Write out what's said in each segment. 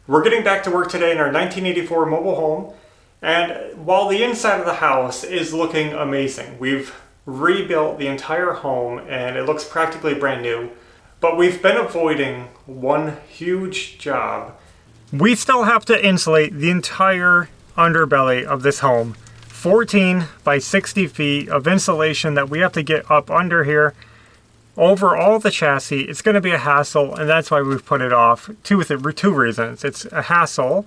We're getting back to work today in our 1984 mobile home, and while the inside of the house is looking amazing, we've rebuilt the entire home and it looks practically brand new, but we've been avoiding one huge job. We still have to insulate the entire underbelly of this home. 14 by 60 feet of insulation that we have to get up under here over all the chassis. It's going to be a hassle, and that's why we've put it off. Two reasons. It's a hassle,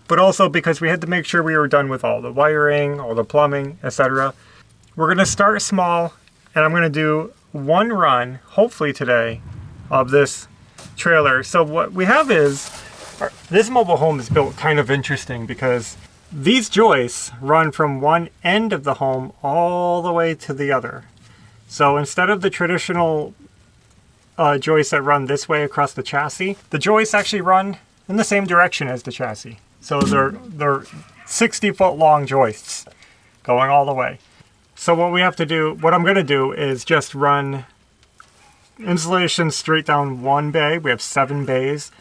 but also because we had to make sure we were done with all the wiring, all the plumbing, etc. We're going to start small, and I'm going to do one run, hopefully today, of this trailer. So what we have is, this mobile home is built kind of interesting because these joists run from one end of the home all the way to the other. So instead of the traditional joists that run this way across the chassis, the joists actually run in the same direction as the chassis. So they're 60-foot long joists going all the way. So what we have to do, what I'm going to do is just run insulation straight down one bay. We have 7 bays,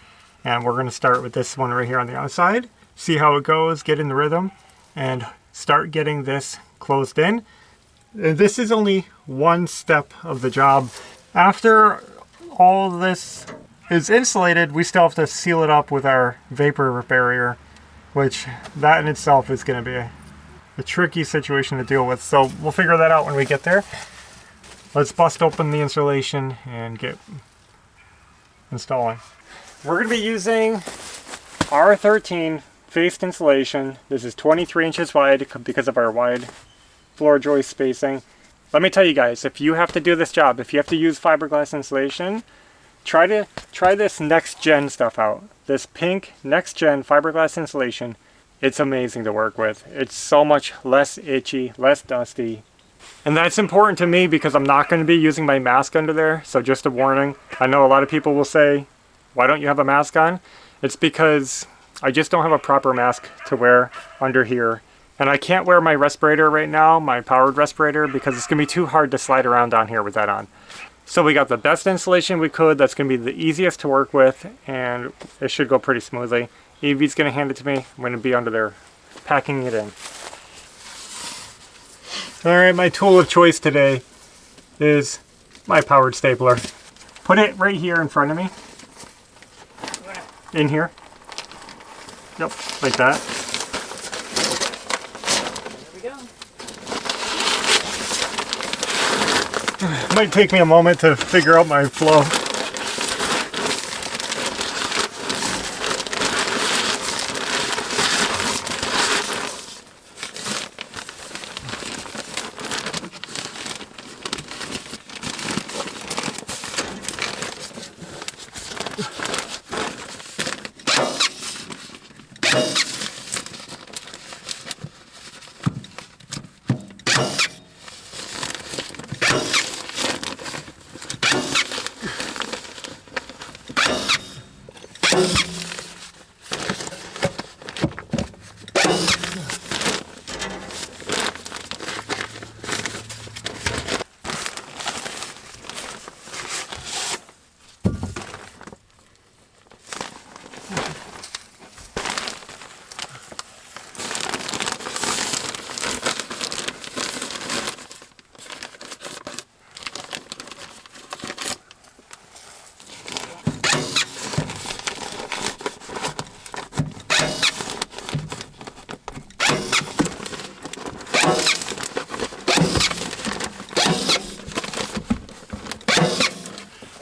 and we're going to start with this one right here on the outside. See how it goes, get in the rhythm, and start getting this closed in. This is only one step of the job. After all this is insulated, we still have to seal it up with our vapor barrier, which that in itself is going to be a tricky situation to deal with. So we'll figure that out when we get there. Let's bust open the insulation and get installing. We're going to be using R13 faced insulation. This is 23 inches wide because of our wide floor joist spacing. Let me tell you guys, if you have to do this job, if you have to use fiberglass insulation, try this next gen stuff out. This pink next gen fiberglass insulation, it's amazing to work with. It's so much less itchy, less dusty. And that's important to me because I'm not going to be using my mask under there. So just a warning. I know a lot of people will say, why don't you have a mask on? It's because I just don't have a proper mask to wear under here. And I can't wear my respirator right now, my powered respirator, because it's going to be too hard to slide around down here with that on. So we got the best insulation we could. That's going to be the easiest to work with, and it should go pretty smoothly. Evie's going to hand it to me. I'm going to be under there packing it in. Alright, my tool of choice today is my powered stapler. Put it right here in front of me. In here. Yep, like that. It might take me a moment to figure out my flow.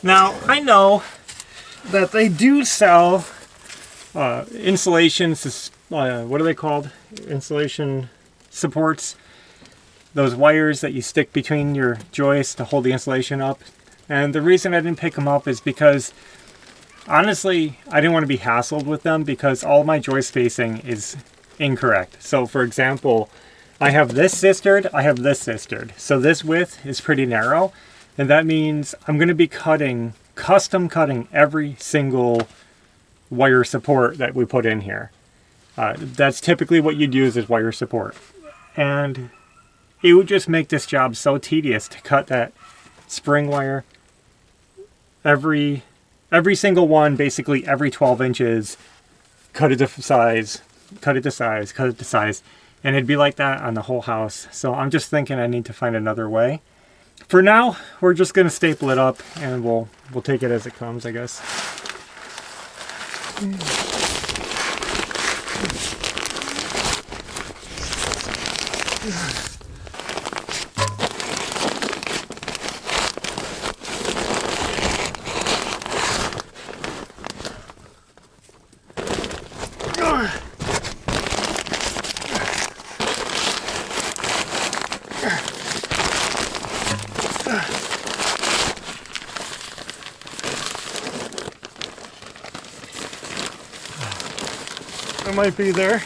Now, I know that they do sell insulation, what are they called? Insulation supports. Those wires that you stick between your joists to hold the insulation up. And the reason I didn't pick them up is because, honestly, I didn't want to be hassled with them because all my joist spacing is incorrect. So, for example, I have this sistered, I have this sistered. So this width is pretty narrow. And that means I'm going to be custom cutting every single wire support that we put in here. That's typically what you'd use as wire support. And it would just make this job so tedious to cut that spring wire every single one, basically every 12 inches cut it to size, cut it to size, cut it to size, and it'd be like that on the whole house. So I'm just thinking I need to find another way. For now, we're just gonna staple it up and we'll take it as it comes, I guess. It might be there.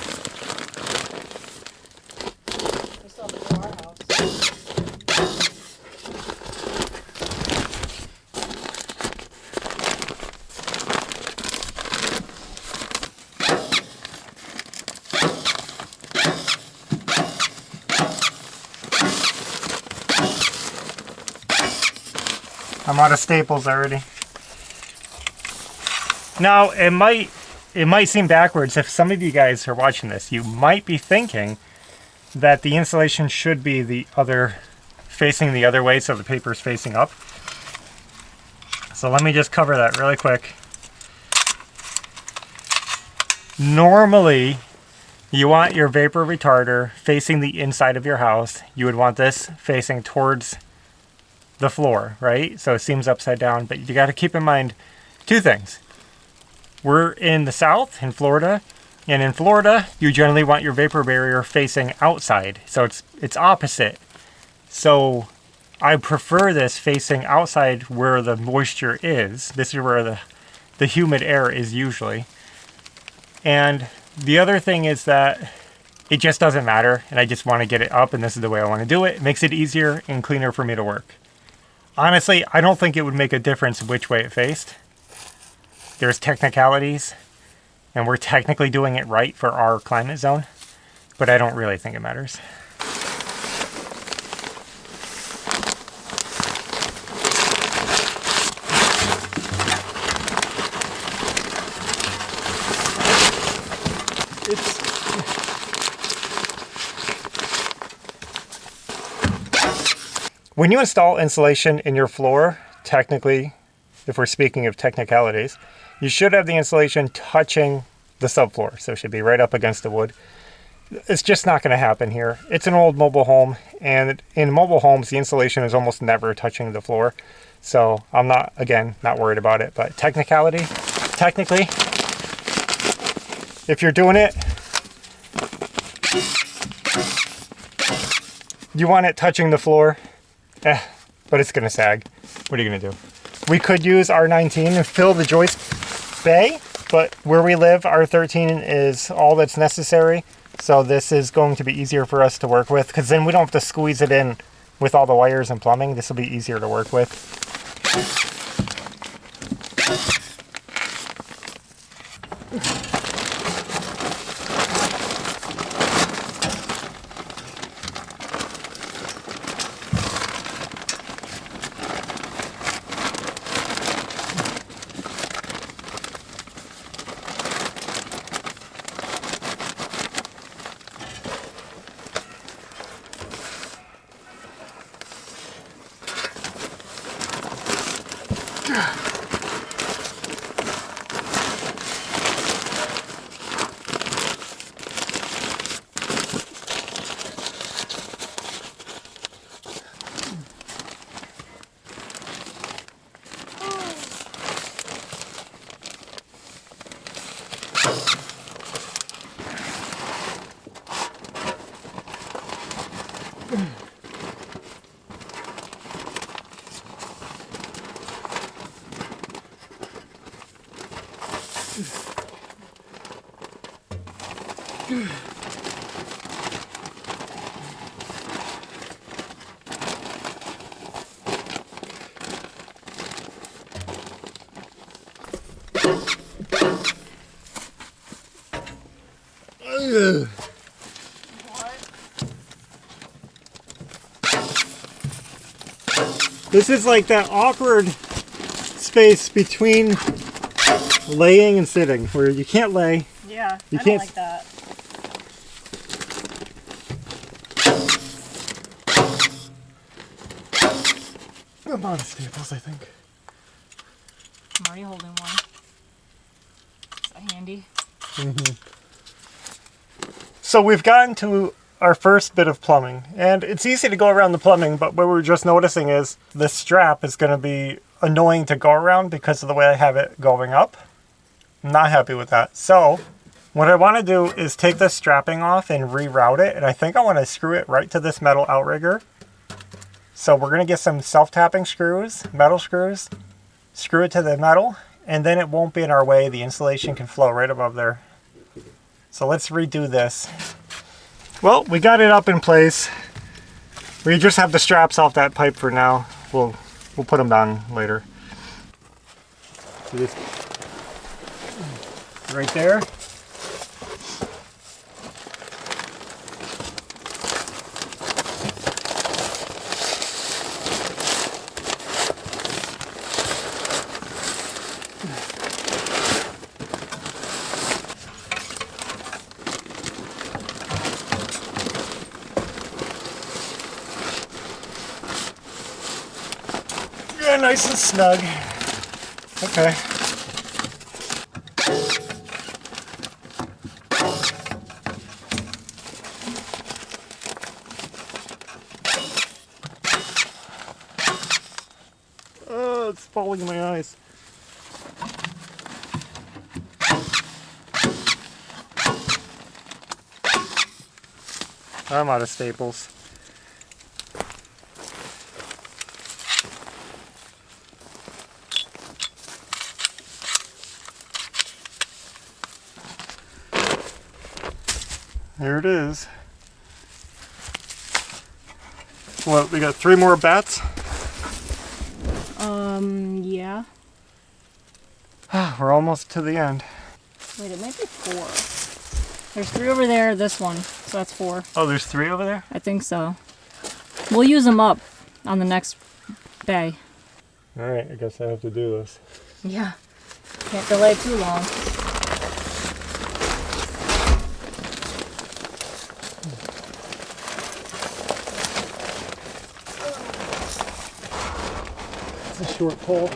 I'm out of staples already. Now, it might seem backwards. If some of you guys are watching this, you might be thinking that the insulation should be facing the other way, so the paper's facing up. So let me just cover that really quick. Normally, you want your vapor retarder facing the inside of your house. You would want this facing towards the floor, right? So it seems upside down, but you got to keep in mind two things. We're in the South, in Florida, and in Florida, you generally want your vapor barrier facing outside. So it's opposite. So I prefer this facing outside where the moisture is. This is where the humid air is usually. And the other thing is that it just doesn't matter, and I just want to get it up, and this is the way I want to do it. It makes it easier and cleaner for me to work. Honestly, I don't think it would make a difference which way it faced. There's technicalities, and we're technically doing it right for our climate zone, but I don't really think it matters. When you install insulation in your floor, technically, if we're speaking of technicalities, you should have the insulation touching the subfloor. So it should be right up against the wood. It's just not going to happen here. It's an old mobile home, and in mobile homes, the insulation is almost never touching the floor. So I'm not worried about it. But technically, if you're doing it, you want it touching the floor. But it's gonna sag. What are you gonna do? We could use R19 and fill the joist bay, but where we live, R13 is all that's necessary. So this is going to be easier for us to work with, because then we don't have to squeeze it in with all the wires and plumbing. This will be easier to work with. This is like that awkward space between laying and sitting, where you can't lay. Yeah, you I can't don't like that. I'm out of staples, I think. I'm already holding one. Is that handy? So we've gotten to our first bit of plumbing, and it's easy to go around the plumbing, but what we're just noticing is this strap is going to be annoying to go around because of the way I have it going up. I'm not happy with that. So what I want to do is take this strapping off and reroute it, and I think I want to screw it right to this metal outrigger. So we're going to get some self-tapping screws, metal screws, screw it to the metal, and then it won't be in our way. The insulation can flow right above there. So let's redo this. Well, we got it up in place. We just have the straps off that pipe for now. We'll put them down later. So this right there. Yeah, nice and snug. Okay. Oh, it's falling in my eyes. I'm out of staples. There it is. Well, we got 3 more bats. Yeah. We're almost to the end. Wait, it might be 4. There's 3 over there, this one, so that's 4. Oh, there's 3 over there? I think so. We'll use them up on the next bay. Alright, I guess I have to do this. Yeah. Can't delay too long. It's a short pole.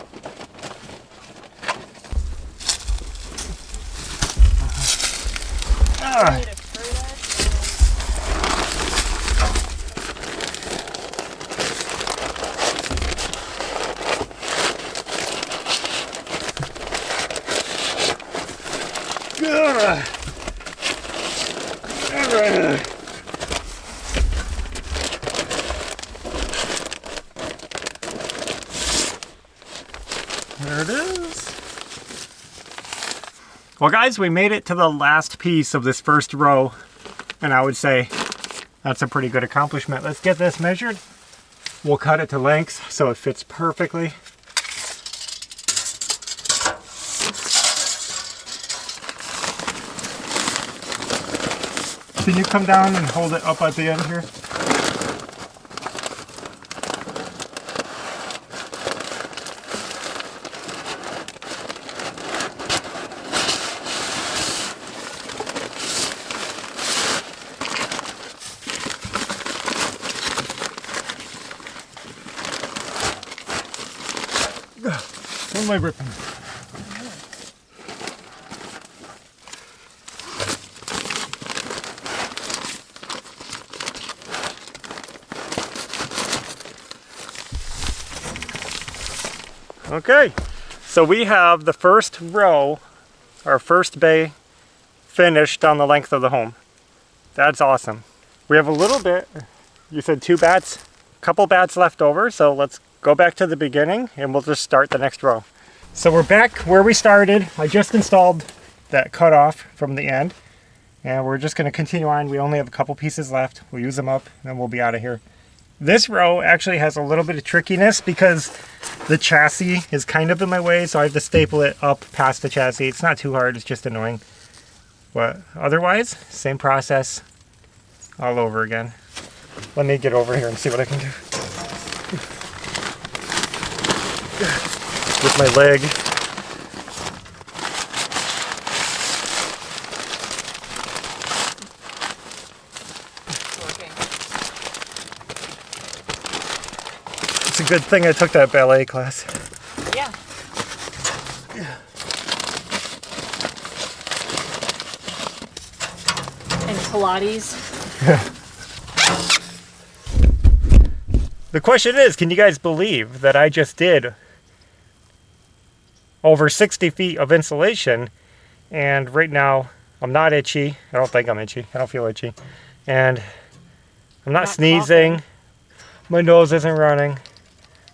There it is. Well guys, we made it to the last piece of this first row, and I would say that's a pretty good accomplishment. Let's get this measured. We'll cut it to length so it fits perfectly. Can you come down and hold it up at the end here? What am I ripping? Okay, so we have the first row, our first bay, finished on the length of the home. That's awesome. We have a little bit, you said 2 bats, a couple bats left over, so let's go back to the beginning and we'll just start the next row. So we're back where we started. I just installed that cutoff from the end, and we're just going to continue on. We only have a couple pieces left. We'll use them up and then we'll be out of here. This row actually has a little bit of trickiness because the chassis is kind of in my way, so I have to staple it up past the chassis. It's not too hard, it's just annoying. But otherwise, same process all over again. Let me get over here and see what I can do. With my leg. a good thing I took that ballet class. Yeah. And Pilates. The question is, can you guys believe that I just did over 60 feet of insulation, and right now I'm not itchy. I don't think I'm itchy. I don't feel itchy. And I'm not sneezing. Coughing. My nose isn't running.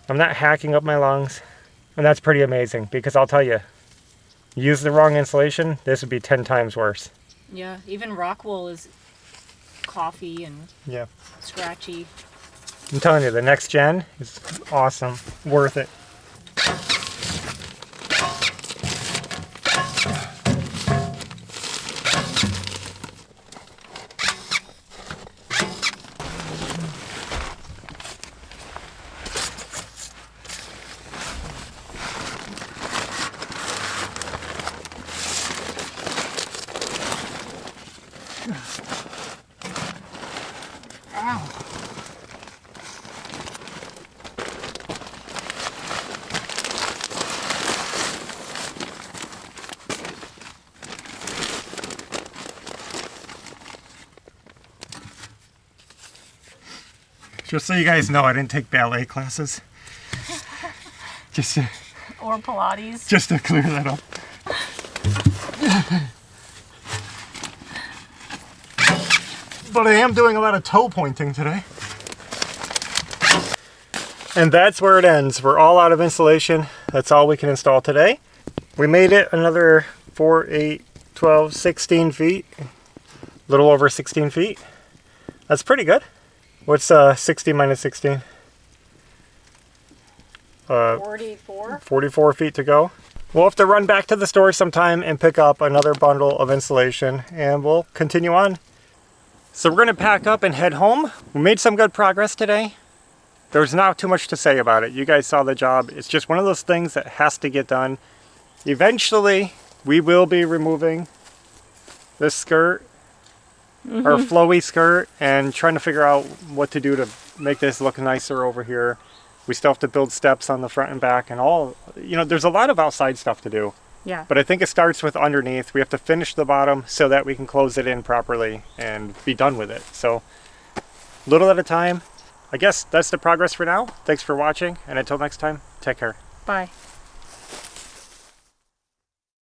I'm not hacking up my lungs. And that's pretty amazing, because I'll tell you, use the wrong insulation, this would be 10 times worse. Yeah, even rock wool is coughy and Yeah. scratchy. I'm telling you, the next gen is awesome. Worth it. Ow. Just so you guys know, I didn't take ballet classes. Just to Or Pilates. clear that up. But I am doing a lot of toe pointing today. And that's where it ends. We're all out of insulation. That's all we can install today. We made it another 4, 8, 12, 16 feet. A little over 16 feet. That's pretty good. What's 60 minus 16? 44. 44 feet to go. We'll have to run back to the store sometime and pick up another bundle of insulation, and we'll continue on. So we're gonna pack up and head home. We made some good progress today. There's not too much to say about it. You guys saw the job. It's just one of those things that has to get done. Eventually, we will be removing this skirt, our flowy skirt, and trying to figure out what to do to make this look nicer over here. We still have to build steps on the front and back and all. You know, there's a lot of outside stuff to do. Yeah. But I think it starts with underneath. We have to finish the bottom so that we can close it in properly and be done with it. So, little at a time. I guess that's the progress for now. Thanks for watching, and until next time, take care. Bye.